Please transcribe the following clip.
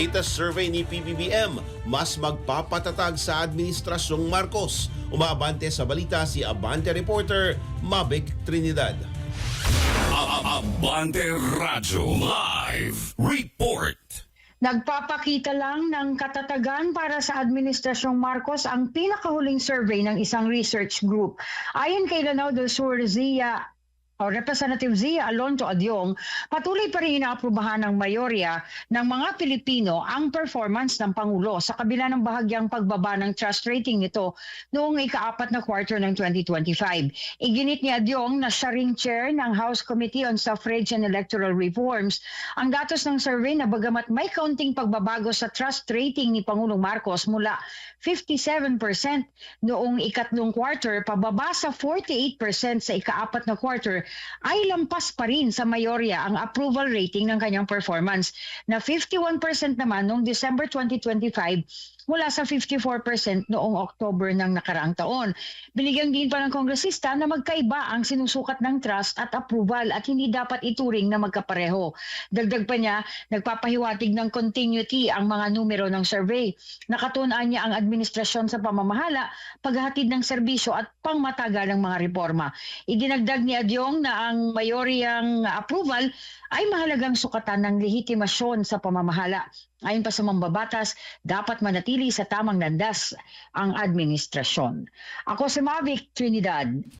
Latest survey ni PBBM, mas magpapatatag sa Administrasyong Marcos. Umaabante sa balita si Abante reporter Mavic Trinidad. Abante Radyo Live Report. Nagpapakita lang ng katatagan para sa Administrasyong Marcos ang pinakahuling survey ng isang research group. Ayon kay Lanao del Sur Representative Zia Alonso Adyong, patuloy pa rin inaaprubahan ng mayorya ng mga Pilipino ang performance ng Pangulo sa kabila ng bahagyang pagbaba ng trust rating nito noong ika-4 na quarter ng 2025. Iginit ni Adyong na siya ring chair ng House Committee on Suffrage and Electoral Reforms. Ang datos ng survey na bagamat may kaunting pagbabago sa trust rating ni Pangulong Marcos mula 57% noong ikatlong quarter pababa sa 48% sa ika-4 na quarter ay lampas pa rin sa mayorya ang approval rating ng kanyang performance na 51% naman noong December 2025 mula sa 54% noong October ng nakaraang taon. Binigyan din pa ng kongresista na magkaiba ang sinusukat ng trust at approval at hindi dapat ituring na magkapareho. Dagdag pa niya, nagpapahiwatig ng continuity ang mga numero ng survey. Nakatunan niya ang administrasyon sa pamamahala, paghahatid ng serbisyo at pangmatagal ng mga reforma. Idinagdag ni Adyong na ang mayoryang approval ay mahalagang sukatan ng lehitimasyon sa pamamahala. Ayon pa sa mambabatas, dapat manatili sa tamang landas ang administrasyon. Ako si Mavic Trinidad.